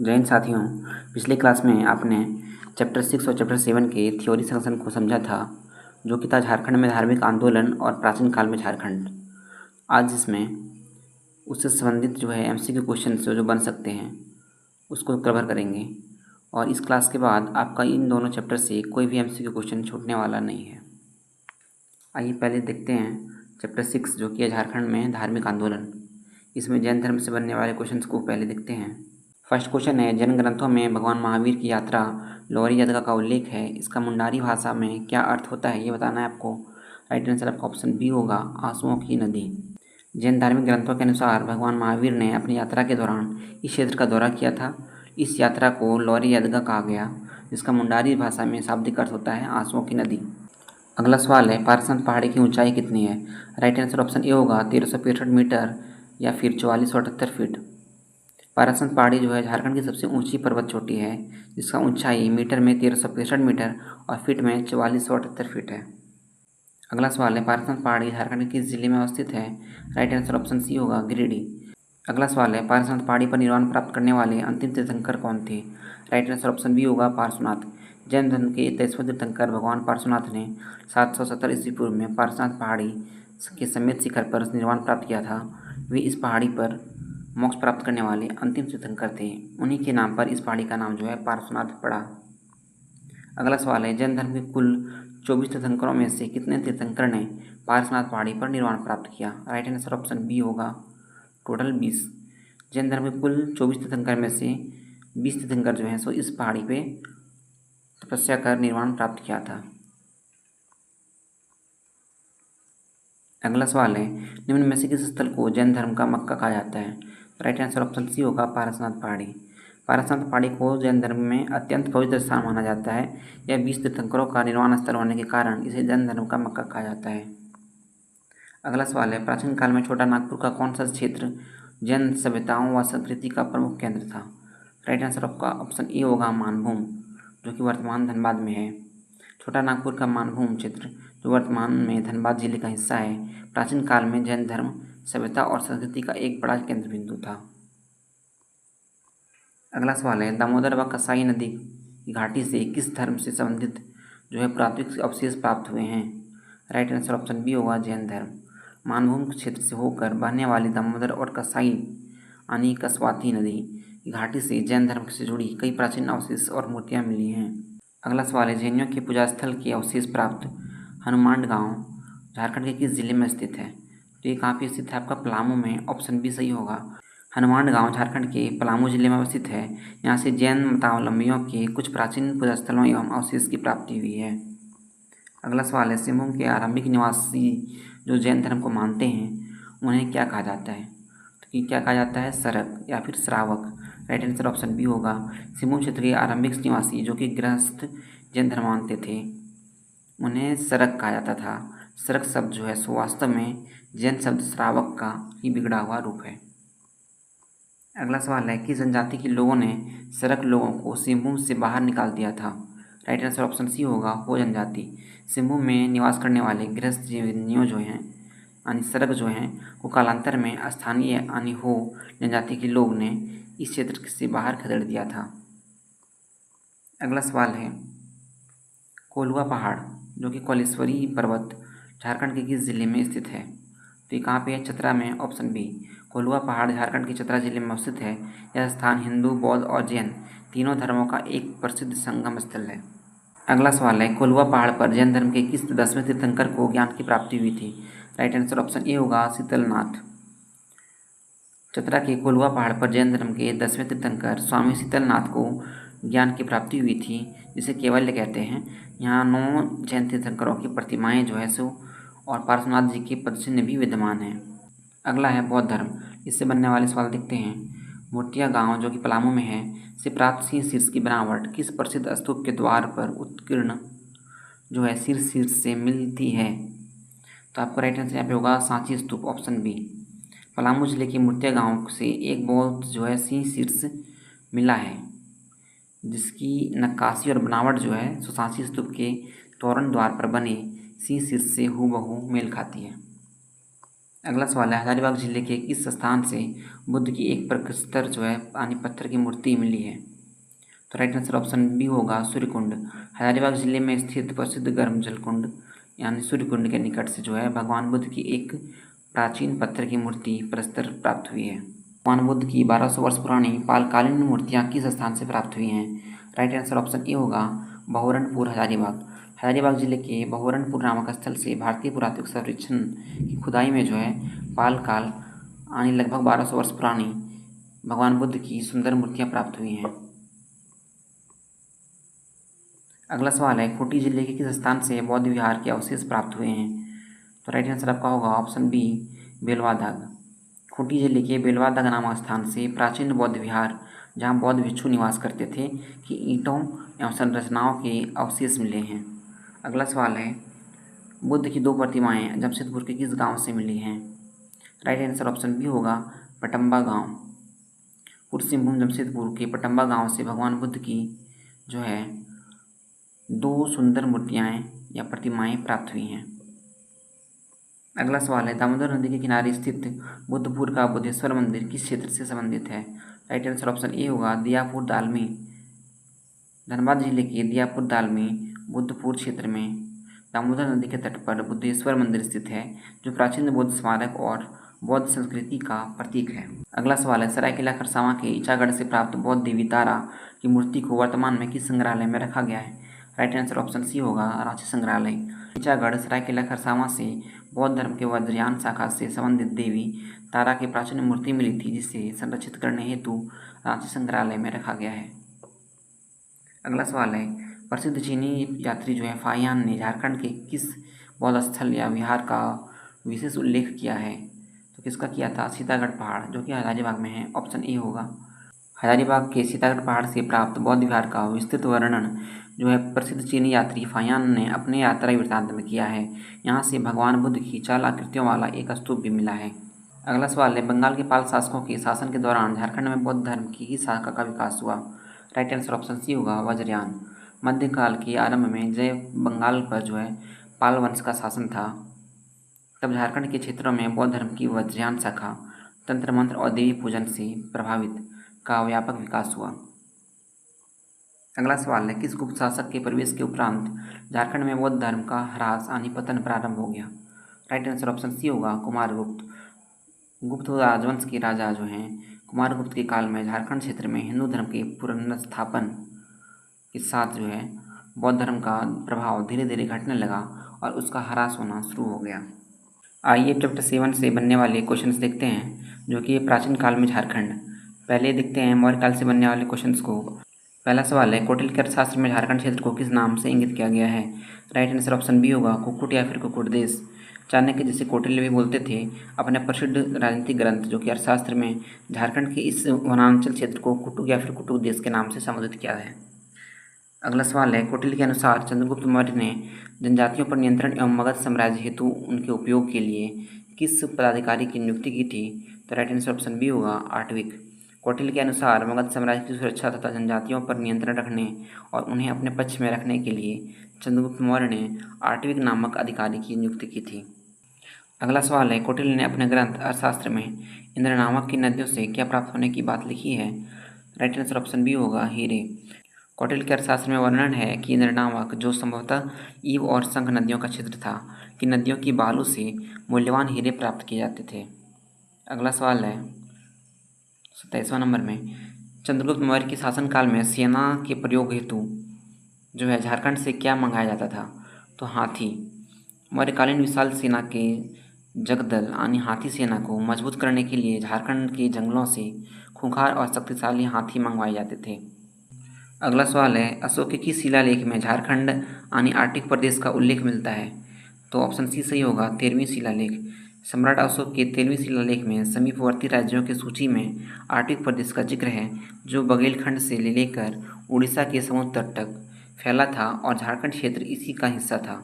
जय हिंद साथियों। पिछले क्लास में आपने चैप्टर 6 और चैप्टर 7 के थ्योरी सेक्शन को समझा था, जो कि था झारखंड में धार्मिक आंदोलन और प्राचीन काल में झारखंड। आज इसमें उससे संबंधित जो है एमसीक्यू क्वेश्चन जो बन सकते हैं उसको कवर करेंगे, और इस क्लास के बाद आपका इन दोनों चैप्टर से कोई भी एमसीक्यू क्वेश्चन छूटने वाला नहीं है। आइए पहले देखते हैं चैप्टर 6 जो कि है झारखंड में धार्मिक आंदोलन। इसमें जैन धर्म से बनने वाले क्वेश्चंस को पहले देखते हैं। फर्स्ट क्वेश्चन है, जैन ग्रंथों में भगवान महावीर की यात्रा लौरी यदगा का उल्लेख है, इसका मुंडारी भाषा में क्या अर्थ होता है, ये बताना है आपको। राइट आंसर आपका ऑप्शन बी होगा, आंसुओं की नदी। जैन धार्मिक ग्रंथों के अनुसार भगवान महावीर ने अपनी यात्रा के दौरान इस क्षेत्र का दौरा किया था। इस यात्रा को लौरी यदगा कहा गया, जिसका मुंडारी भाषा में शाब्दिक अर्थ होता है आंसुओं की नदी। अगला सवाल है, पारसनाथ पहाड़ी की ऊंचाई कितनी है। राइट आंसर ऑप्शन ए होगा 1365 मीटर या फिर 4478 फीट। पारसनाथ पहाड़ी जो है झारखंड की सबसे ऊंची पर्वत चोटी है, जिसका ऊंचाई मीटर में 1365 मीटर और फीट में 4478 फीट है। अगला सवाल है, पारसनाथ पहाड़ी झारखंड के किस जिले में अवस्थित है। राइट आंसर ऑप्शन सी होगा, गिरिडीह। अगला सवाल है, पारसनाथ पहाड़ी पर निर्वाण प्राप्त करने वाले अंतिम तीर्थंकर कौन थे। राइट आंसर ऑप्शन बी होगा, पार्श्वनाथ। जैन धर्म के 23वें तीर्थंकर भगवान पार्श्वनाथ ने 770 ईस्वी पूर्व में पारसनाथ पहाड़ी के समेत शिखर पर निर्वाण प्राप्त किया था। वे इस पहाड़ी पर मोक्ष प्राप्त करने वाले अंतिम तीर्थंकर थे। उन्हीं के नाम पर इस पहाड़ी का नाम जो है पार्श्वनाथ पड़ा। अगला सवाल है, जैन धर्म के कुल 24 तीर्थंकरों में से कितने तीर्थंकर ने पार्श्वनाथ पहाड़ी पर निर्वाण प्राप्त किया। राइट आंसर ऑप्शन बी होगा, टोटल 20। जैन धर्म के कुल 24 तीर्थंकर में से 20 तीर्थंकर जो हैं सो इस पहाड़ी पे तपस्या कर निर्वाण प्राप्त किया था। अगला सवाल है, निम्न में से किस स्थल को जैन धर्म का मक्का कहा जाता है। राइट आंसर ऑप्शन सी होगा, पारसनाथ पहाड़ी। पारसनाथ पहाड़ी को जैन धर्म में अत्यंत पवित्र स्थान माना जाता है। यह 20 तीर्थंकरों का निर्वाण स्थल होने के कारण इसे जैन धर्म का मक्का कहा जाता है। अगला सवाल है, प्राचीन काल में छोटा नागपुर का कौन सा क्षेत्र जैन सभ्यताओं व संस्कृति का प्रमुख केंद्र था। राइट आंसर आपका ऑप्शन ए होगा, मानभूम, जो कि वर्तमान धनबाद में है। छोटा नागपुर का मानभूम क्षेत्र जो वर्तमान में धनबाद जिले का हिस्सा है, प्राचीन काल में जैन धर्म सभ्यता और संस्कृति का एक बड़ा केंद्र बिंदु था। अगला सवाल है, दामोदर व कसाई नदी की घाटी से किस धर्म से संबंधित जो है पुरातात्विक अवशेष प्राप्त हुए हैं। राइट आंसर ऑप्शन बी होगा, जैन धर्म। मानभूम क्षेत्र से होकर बहने वाली दामोदर और कसाई यानी कसवाती नदी की घाटी से जैन धर्म से जुड़ी कई प्राचीन अवशेष और मूर्तियाँ मिली हैं। अगला सवाल है, जैनियों के पूजा स्थल के अवशेष प्राप्त हनुमान गांव झारखंड के किस जिले में स्थित है। तो ये कहाँ पे स्थित है आपका, पलामू में। ऑप्शन बी सही होगा। हनुमान गांव झारखंड के पलामू जिले में अवस्थित है। यहाँ से जैन मतावलंबियों के कुछ प्राचीन पूजा स्थलों एवं अवशेष की प्राप्ति हुई है। अगला सवाल है, सिंहभूम के आरंभिक निवासी जो जैन धर्म को मानते हैं उन्हें क्या कहा जाता है। तो कि क्या कहा जाता है, सरक या फिर श्रावक। राइट आंसर ऑप्शन बी होगा। सिंहभूम क्षेत्र के आरंभिक निवासी जो कि गृहस्थ जैन धर्म मानते थे उन्हें सरक कहा जाता था। सरक शब्द जो है सो वास्तव में जैन शब्द श्रावक का ही बिगड़ा हुआ रूप है। अगला सवाल है, किस जनजाति के लोगों ने सरक लोगों को सिंहभूम से बाहर निकाल दिया था। राइट आंसर ऑप्शन सी होगा, हो जनजाति। सिंहभूम में निवास करने वाले गृहस्थ जीवनियों जो हैं यानी सरक जो हैं वो कालांतर में स्थानीय यानी हो जनजाति के लोग ने इस क्षेत्र से बाहर खदेड़ दिया था। अगला सवाल है, कोल्हुआ पहाड़ जो कि कोलेश्वरी पर्वत झारखंड के किस जिले में स्थित है। तो ये कहाँ पे है, चतरा में। ऑप्शन बी, कोल्हुआ पहाड़ झारखंड के चतरा जिले में स्थित है। यह स्थान हिंदू, बौद्ध और जैन तीनों धर्मों का एक प्रसिद्ध संगम स्थल है। अगला सवाल है, कोल्हुआ पहाड़ पर जैन धर्म के किस 10वें तीर्थंकर को ज्ञान की प्राप्ति हुई थी। राइट आंसर ऑप्शन ए होगा, शीतलनाथ। चतरा के कोल्हुआ पहाड़ पर जैन धर्म के 10वें तीर्थंकर स्वामी शीतलनाथ को ज्ञान की प्राप्ति हुई थी, जिसे केवल्य कहते हैं। यहाँ 9 जैन तीर्थंकरों की प्रतिमाएं जो है सो और पार्श्वनाथ जी के पदचिन्ह भी विद्यमान हैं। अगला है बौद्ध धर्म। इससे बनने वाले सवाल देखते हैं। मूर्तिया गांव जो कि पलामू में है से प्राप्त सिंह शीर्ष की बनावट किस प्रसिद्ध स्तूप के द्वार पर उत्कीर्ण जो है शीर्ष से मिलती है। तो आपका राइट आंसर यहाँ पे होगा, सांची स्तूप। Option B. पलामू जिले के मूर्तिया गांव से एक बौद्ध जो है सिंह शीर्ष मिला है, जिसकी नक्काशी और बनावट जो है सो सांची स्तूप के तोरण द्वार पर बने सिंह शीर्ष से हूबहू मेल खाती है। अगला सवाल है, हजारीबाग जिले के किस स्थान से बुद्ध की एक प्रस्तर जो है यानी पत्थर की मूर्ति मिली है? तो राइट आंसर ऑप्शन बी होगा सूर्यकुंड। हजारीबाग जिले में स्थित प्रसिद्ध गर्म जल कुंड यानी सूर्यकुंड के निकट से जो है भगवान बुद्ध की एक प्राचीन पत्थर की मूर्ति प्रस्तर प्राप्त हुई है। भगवान बुद्ध की 1200 वर्ष पुरानी पालकालीन मूर्तियाँ किस स्थान से प्राप्त हुई हैं? राइट आंसर ऑप्शन ए होगा बहुवरणपुर हजारीबाग। हजारीबाग जिले के बहुवरणपुर नामक स्थल से भारतीय पुरातत्व सर्वेक्षण की खुदाई में जो है पाल काल यानी लगभग 1200 वर्ष पुरानी भगवान बुद्ध की सुंदर मूर्तियाँ प्राप्त हुई हैं। अगला सवाल है, खूंटी जिले के किस स्थान से बौद्ध विहार के अवशेष प्राप्त हुए हैं? तो राइट आंसर आपका होगा ऑप्शन बी बेलवादाग। खूंटी जिले के बेलवादाग नामक स्थान से प्राचीन बौद्ध विहार जहाँ बौद्ध भिक्षु निवास करते थे कि ईंटों एवं संरचनाओं के अवशेष मिले हैं। अगला सवाल है, बुद्ध की 2 प्रतिमाएं जमशेदपुर के किस गांव से मिली हैं? राइट आंसर ऑप्शन बी होगा पटम्बा गांव। पूर्वी सिंहभूम जमशेदपुर के पटम्बा गांव से भगवान बुद्ध की जो है 2 सुंदर मूर्तियां या प्रतिमाएं प्राप्त हुई हैं। अगला सवाल है, दामोदर नदी के किनारे स्थित बुद्धपुर का बुद्धेश्वर मंदिर किस क्षेत्र से संबंधित है? राइट आंसर ऑप्शन ए होगा दियापुर दालमी। धनबाद जिले के दियापुर दालमी बुद्धपुर क्षेत्र में दामोदर नदी के तट पर बुद्धेश्वर मंदिर स्थित है जो प्राचीन बौद्ध स्मारक और बौद्ध संस्कृति का प्रतीक है। अगला सवाल है, सरायकेला खरसावां के ईचागढ़ से प्राप्त बौद्ध देवी तारा की मूर्ति को वर्तमान में किस संग्रहालय में रखा गया है? राइट आंसर ऑप्शन सी होगा रांची संग्रहालय। ईचागढ़ सरायकेला खरसावां से बौद्ध धर्म के वज्रयान शाखा से संबंधित देवी तारा की प्राचीन मूर्ति मिली थी जिसे संरक्षित करने हेतु रांची संग्रहालय में रखा गया है। अगला सवाल है, प्रसिद्ध चीनी यात्री जो है फाहियान ने झारखंड के किस बौद्ध स्थल या विहार का विशेष उल्लेख किया है? तो किसका किया था? सीतागढ़ पहाड़ जो कि हजारीबाग में है। ऑप्शन ए होगा। हजारीबाग के सीतागढ़ पहाड़ से प्राप्त बौद्ध विहार का विस्तृत वर्णन जो है प्रसिद्ध चीनी यात्री फाहियान ने अपने यात्रा वृत्तांत में किया है। यहाँ से भगवान बुद्ध की 4 आकृतियों वाला एक स्तूप भी मिला है। अगला सवाल है, बंगाल के पाल शासकों के शासन के दौरान झारखंड में बौद्ध धर्म की किस शाखा का विकास हुआ? राइट आंसर ऑप्शन सी होगा वज्रयान। मध्यकाल के आरंभ में जब बंगाल पर जो है पाल वंश का शासन था तब झारखंड के क्षेत्रों में बौद्ध धर्म की वज्रयान शाखा तंत्र मंत्र और देवी पूजन से प्रभावित का व्यापक विकास हुआ। अगला सवाल है, किस गुप्त शासक के प्रवेश के उपरांत झारखंड में बौद्ध धर्म का ह्रास यानी पतन प्रारंभ हो गया? राइट आंसर ऑप्शन सी होगा कुमारगुप्त। गुप्त राजवंश के राजा जो हैं कुमारगुप्त के काल में झारखंड क्षेत्र में हिंदू धर्म के पुनर्स्थापन के साथ जो है बौद्ध धर्म का प्रभाव धीरे धीरे घटने लगा और उसका ह्रास होना शुरू हो गया। आइए चैप्टर 7 से बनने वाले क्वेश्चंस देखते हैं जो कि प्राचीन काल में झारखंड। पहले देखते हैं मौर्य काल से बनने वाले क्वेश्चंस को। पहला सवाल है, कौटिल्य के अर्थशास्त्र में झारखंड क्षेत्र को किस नाम से इंगित किया गया है? राइट आंसर ऑप्शन बी होगा कुक्कुट या फिर कुक्कुट देश। चाणक्य जिसे कौटिल्य भी बोलते थे अपने प्रसिद्ध राजनीतिक ग्रंथ जो कि अर्थशास्त्र में झारखंड के इस वनांचल क्षेत्र को कुटुक या फिर कुटुक देश के नाम से संबोधित किया है। अगला सवाल है, कौटिल्य के अनुसार चंद्रगुप्त मौर्य ने जनजातियों पर नियंत्रण एवं मगध साम्राज्य हेतु उनके उपयोग के लिए किस पदाधिकारी की नियुक्ति की थी? तो राइट आंसर ऑप्शन बी होगा आटविक। कौटिल्य के अनुसार मगध साम्राज्य की सुरक्षा तथा जनजातियों पर नियंत्रण रखने और उन्हें अपने पक्ष में रखने के लिए चंद्रगुप्त मौर्य ने आटविक नामक अधिकारी की नियुक्ति की थी। अगला सवाल है, कौटिल्य ने अपने ग्रंथ अर्थशास्त्र में इंद्र नामक की नदियों से क्या प्राप्त होने की बात लिखी है? राइट आंसर ऑप्शन बी होगा हीरे। कौटिल्य के अर्थशास्त्र में वर्णन है कि इंद्र नामक जो संभवतः ईव और शंख नदियों का क्षेत्र था कि नदियों की बालू से मूल्यवान हीरे प्राप्त किए जाते थे। अगला सवाल है 27वां नंबर में, चंद्रगुप्त मौर्य के शासनकाल में सेना के प्रयोग हेतु जो है झारखंड से क्या मंगाया जाता था? तो हाथी। मौर्यकालीन विशाल सेना के जगदल यानी हाथी सेना को मजबूत करने के लिए झारखंड के जंगलों से खूंखार और शक्तिशाली हाथी मंगवाए जाते थे। अगला सवाल है, अशोक के किस शिलालेख में झारखंड यानी आर्टिक प्रदेश का उल्लेख मिलता है? तो ऑप्शन सी सही होगा 13वीं शिलालेख। सम्राट अशोक के 13वीं शिलालेख में समीपवर्ती राज्यों की सूची में आर्टिक प्रदेश का जिक्र है जो बघेलखंड से लेकर उड़ीसा के समुद्र तट तक फैला था और झारखंड क्षेत्र इसी का हिस्सा था।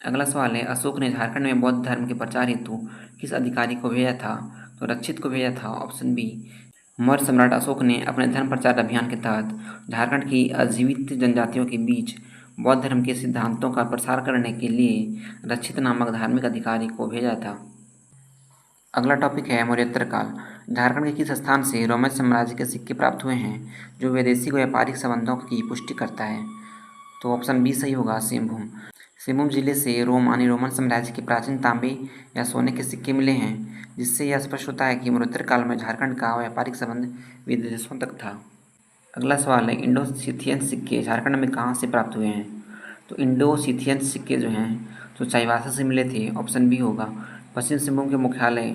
अगला सवाल है, अशोक ने झारखंड में बौद्ध धर्म के प्रचार हेतु किस अधिकारी को भेजा था? तो रक्षित को भेजा था। Option B. मौर्य सम्राट अशोक ने अपने धर्म प्रचार अभियान के तहत झारखंड की आजीवित जनजातियों के बीच बौद्ध धर्म के सिद्धांतों का प्रसार करने के लिए रक्षित नामक धार्मिक अधिकारी को भेजा था। अगला टॉपिक है मौर्योत्तर काल। झारखंड के किस स्थान से रोमन साम्राज्य के सिक्के प्राप्त हुए हैं जो वैदेशिक व्यापारिक संबंधों की पुष्टि करता है? तो ऑप्शन बी सही होगा, सिंहभूम। सिंहभूम जिले से रोमन साम्राज्य के प्राचीन तांबे या सोने के सिक्के मिले हैं, जिससे यह स्पष्ट होता है कि मौर्योत्तर काल में झारखंड का व्यापारिक संबंध विदेशों तक था। अगला सवाल है, इंडो सिथियन सिक्के झारखंड में कहाँ से प्राप्त हुए हैं? तो इंडो सिथियन सिक्के जो हैं तो चाईबासा से मिले थे, ऑप्शन बी होगा। पश्चिम सिंहभूम के मुख्यालय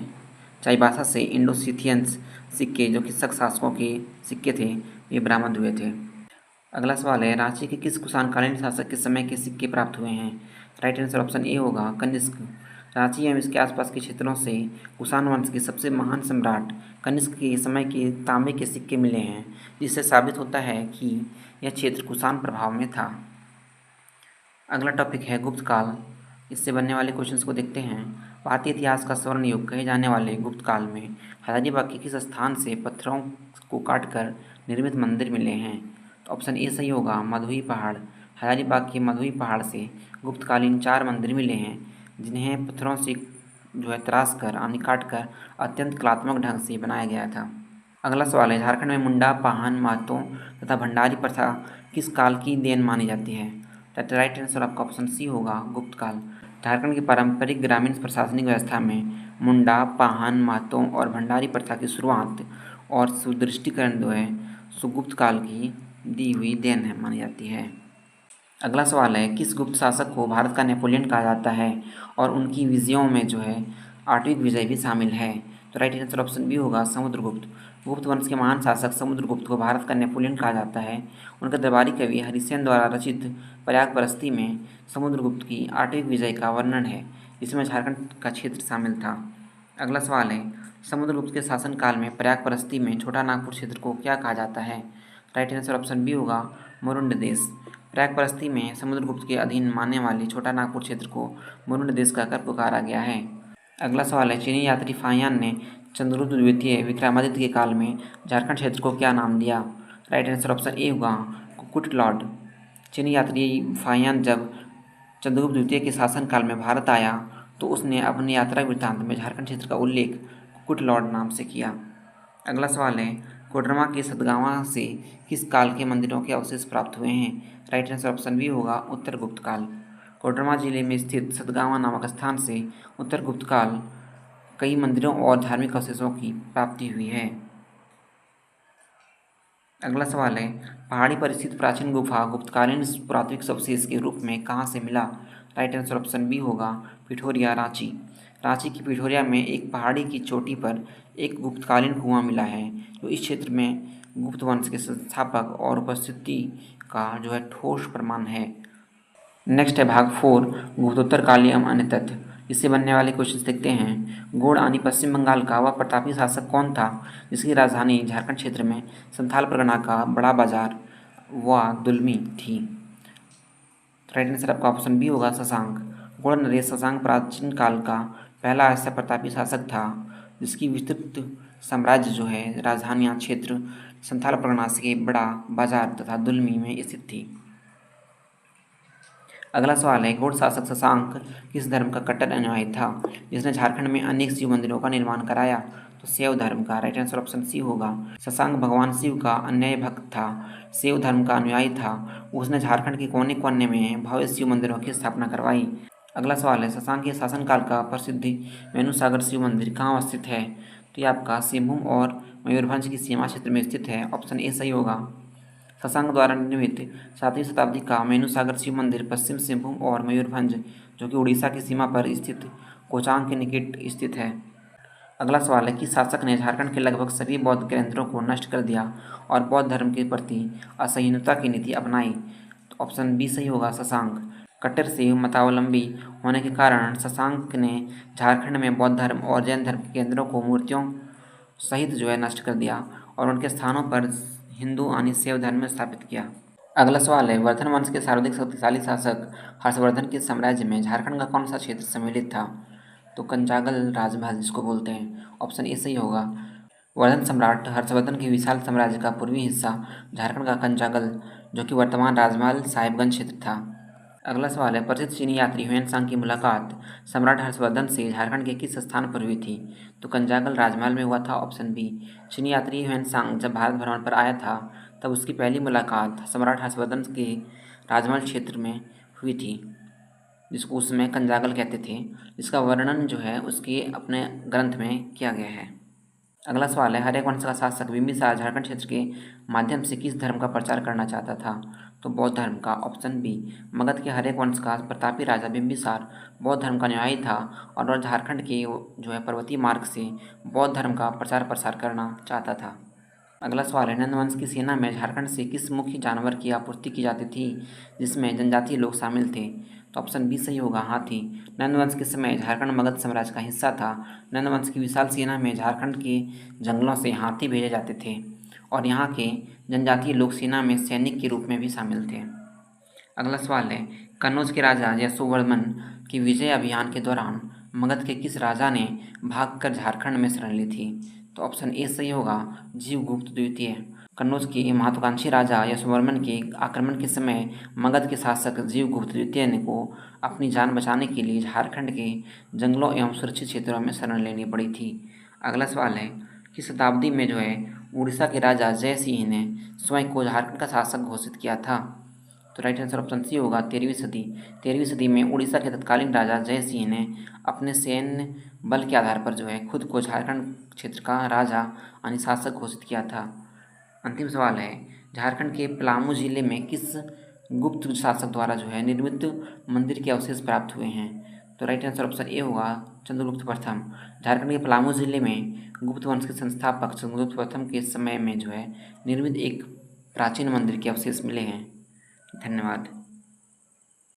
चाईबासा से इंडो सिथियन सिक्के जो कि शक शासकों के सिक्के थे ये बरामद हुए थे। अगला सवाल है, रांची के किस कुषाणकालीन शासक के समय के सिक्के प्राप्त हुए हैं? राइट आंसर ऑप्शन ए होगा, कनिष्क। रांची एवं इसके आसपास के क्षेत्रों से कुषाण वंश के सबसे महान सम्राट कनिष्क के समय के तांबे के सिक्के मिले हैं, जिससे साबित होता है कि यह क्षेत्र कुषाण प्रभाव में था। अगला टॉपिक है गुप्त काल। इससे बनने वाले क्वेश्चंस को देखते हैं। भारतीय इतिहास का स्वर्ण युग कहे जाने वाले गुप्त काल में हजारीबाग के किस स्थान से पत्थरों को काटकर निर्मित मंदिर मिले हैं? तो ऑप्शन ए सही होगा, मधुई पहाड़। हजारीबाग के मधुई पहाड़ से गुप्तकालीन 4 मंदिर मिले हैं, जिन्हें पत्थरों से जो है तराश कर यानी काट कर अत्यंत कलात्मक ढंग से बनाया गया था। अगला सवाल है, झारखंड में मुंडा पाहन महतो तथा भंडारी प्रथा किस काल की देन मानी जाती है? राइट आंसर आपका ऑप्शन सी होगा, गुप्त काल। झारखंड की पारंपरिक ग्रामीण प्रशासनिक व्यवस्था में मुंडा पाहन महतो और भंडारी प्रथा की शुरुआत और सुदृष्टिकरण जो है सुगुप्त काल की दी हुई देन है मानी जाती है। अगला सवाल है, किस गुप्त शासक को भारत का नेपोलियन कहा जाता है और उनकी विजयों में जो है आठवीं विजय भी शामिल है? तो राइट आंसर ऑप्शन बी होगा, समुद्रगुप्त। गुप्त वंश के महान शासक समुद्रगुप्त को भारत का नेपोलियन कहा जाता है। उनका दरबारी कवि हरिसेन द्वारा रचित प्रयाग परस्ती में समुद्रगुप्त की आठवीं विजय का वर्णन है, जिसमें झारखंड का क्षेत्र शामिल था। अगला सवाल है, समुद्रगुप्त के शासनकाल में प्रयाग परस्ती में छोटा नागपुर क्षेत्र को क्या कहा जाता है? राइट आंसर ऑप्शन बी होगा, मुरुंड देश। प्रयाग परस्ती में समुद्रगुप्त के अधीन मानने वाले छोटा नागपुर क्षेत्र को मुरुंड देश कहकर पुकारा गया है। अगला सवाल है, चीनी यात्री फाहियान ने चंद्रगुप्त द्वितीय विक्रमादित्य के काल में झारखंड क्षेत्र को क्या नाम दिया? राइट आंसर ऑप्शन ए होगा, कुकुट लॉर्ड। चीनी यात्री फाहियान जब चंद्रगुप्त द्वितीय के शासनकाल में भारत आया तो उसने अपनी यात्रा वृत्तांत में झारखंड क्षेत्र का उल्लेख कुकुट लॉर्ड नाम से किया। अगला सवाल है, कोडरमा के सतगावा से किस काल के मंदिरों के अवशेष प्राप्त हुए हैं? राइट आंसर ऑप्शन बी होगा, उत्तर गुप्त काल। कोडरमा जिले में स्थित सतगावा नामक स्थान से उत्तर गुप्त काल कई मंदिरों और धार्मिक अवशेषों की प्राप्ति हुई है। अगला सवाल है, पहाड़ी पर स्थित प्राचीन गुफा गुप्तकालीन पुरातात्विक अवशेष के रूप में कहाँ से मिला? राइट आंसर ऑप्शन बी होगा, पिठोरिया, रांची। रांची की पिठोरिया में एक पहाड़ी की चोटी पर एक गुप्तकालीन कुआं मिला है, जो इस क्षेत्र में गुप्त वंश के संस्थापक और उपस्थिति का जो है ठोस प्रमाण है। नेक्स्ट है भाग 4, गुप्तोत्तर काल एवं अन्य तथ्य। इससे बनने वाले क्वेश्चन देखते हैं। गोड़ यानी पश्चिम बंगाल का वह प्रतापी शासक कौन था जिसकी राजधानी झारखंड क्षेत्र में संथाल परगना का बड़ा बाजार व दुलमी थी? राइट आंसर आपका ऑप्शन बी होगा, शशांक। गोड़ नरेश शशांक प्राचीन काल का पहला ऐसा प्रतापी शासक था जिसकी विस्तृत साम्राज्य जो है राजधानियाँ क्षेत्र संथाल परगना के बड़ा बाजार तथा दुलमी में स्थित थी। अगला सवाल है, गौड़ शासक शशांक किस धर्म का कट्टर अनुयायी था जिसने झारखंड में अनेक शिव मंदिरों का निर्माण कराया? तो शैव धर्म का। राइट आंसर ऑप्शन सी होगा, शशांक भगवान शिव का अन्यायी भक्त था, शैव धर्म का अनुयायी था। उसने झारखंड के कोने कोने में भव्य शिव मंदिरों की स्थापना करवाई। अगला सवाल है, शशांक के शासनकाल का प्रसिद्ध मेनूसागर शिव मंदिर कहाँ स्थित है? तो ये आपका सिंहभूम और मयूरभंज की सीमा क्षेत्र में स्थित है, ऑप्शन ए सही होगा। शशांक द्वारा निर्मित 7वीं शताब्दी का मेनूसागर शिव मंदिर पश्चिम सिंहभूम और मयूरभंज जो कि उड़ीसा की सीमा पर स्थित कोचांग के निकट स्थित है। अगला सवाल है, किस शासक ने झारखंड के लगभग सभी बौद्ध केंद्रों को नष्ट कर दिया और बौद्ध धर्म के प्रति असहिष्णुता की नीति अपनाई? तो ऑप्शन बी सही होगा, शशांक। कट्टर शैव मतावलंबी होने के कारण शशांक ने झारखंड में बौद्ध धर्म और जैन धर्म के केंद्रों को मूर्तियों सहित जो है नष्ट कर दिया और उनके स्थानों पर हिंदू यानी शैव धर्म स्थापित किया। अगला सवाल है, वर्धन वंश के सर्वाधिक शक्तिशाली शासक हर्षवर्धन के साम्राज्य में झारखंड का कौन सा क्षेत्र सम्मिलित था? तो कंचागल राजमहल जिसको बोलते हैं, ऑप्शन ए सही होगा। वर्धन सम्राट हर्षवर्धन के विशाल साम्राज्य का पूर्वी हिस्सा झारखंड का कंचागल जो कि वर्तमान राजमहल साहिबगंज क्षेत्र था। अगला सवाल है, प्रसिद्ध चीनी यात्री ह्वेनसांग की मुलाकात सम्राट हर्षवर्धन से झारखंड के किस स्थान पर हुई थी? तो कंजागल राजमहल में हुआ था, ऑप्शन बी। चीनी यात्री ह्वेनसांग जब भारत भ्रमण पर आया था तब उसकी पहली मुलाकात सम्राट हर्षवर्धन के राजमहल क्षेत्र में हुई थी, जिसको उस समय कंजागल कहते थे, जिसका वर्णन जो है उसके अपने ग्रंथ में किया गया है। अगला सवाल है, हर्यक वंश का शासक बिंबिसार झारखंड क्षेत्र के माध्यम से किस धर्म का प्रचार करना चाहता था? तो बौद्ध धर्म का, ऑप्शन बी। मगध के हर्यक वंश का प्रतापी राजा बिंबिसार बौद्ध धर्म का अनुयायी था और वह झारखंड के जो है पर्वतीय मार्ग से बौद्ध धर्म का प्रचार प्रसार करना चाहता था। अगला सवाल है, नंद वंश की सेना में झारखंड से किस मुख्य जानवर की आपूर्ति की जाती थी जिसमें जनजातीय लोग शामिल थे? तो ऑप्शन बी सही होगा, हाथी। नंद वंश के समय झारखंड मगध साम्राज्य का हिस्सा था। नंद वंश की विशाल सेना में झारखंड के जंगलों से हाथी भेजे जाते थे और यहाँ के जनजातीय लोग सेना में सैनिक के रूप में भी शामिल थे। अगला सवाल है, कन्नौज के राजा यशोवर्मन की विजय अभियान के दौरान मगध के किस राजा ने भागकर झारखंड में शरण ली थी? तो ऑप्शन ए सही होगा, जीवगुप्त द्वितीय। कन्नौज के महत्वाकांक्षी राजा यशोवर्मन के आक्रमण के समय मगध के शासक जीवगुप्त द्वितीय ने को अपनी जान बचाने के लिए झारखंड के जंगलों एवं सुरक्षित क्षेत्रों में शरण लेनी पड़ी थी। अगला सवाल है, किस शताब्दी में जो है उड़ीसा के राजा जय सिंह ने स्वयं को झारखंड का शासक घोषित किया था? तो राइट आंसर ऑप्शन सी होगा, 13वीं सदी। 13वीं सदी में उड़ीसा के तत्कालीन राजा जय सिंह ने अपने सैन्य बल के आधार पर जो है खुद को झारखंड क्षेत्र का राजा यानी शासक घोषित किया था। अंतिम सवाल है, झारखंड के पलामू जिले में किस गुप्त शासक द्वारा जो है निर्मित मंदिर के अवशेष प्राप्त हुए हैं? तो राइट आंसर ऑप्शन ए होगा, चंद्रगुप्त प्रथम। झारखंड के पलामू जिले में गुप्त वंश के संस्थापक चंद्रगुप्त प्रथम के समय में जो है निर्मित एक प्राचीन मंदिर के अवशेष मिले हैं। धन्यवाद।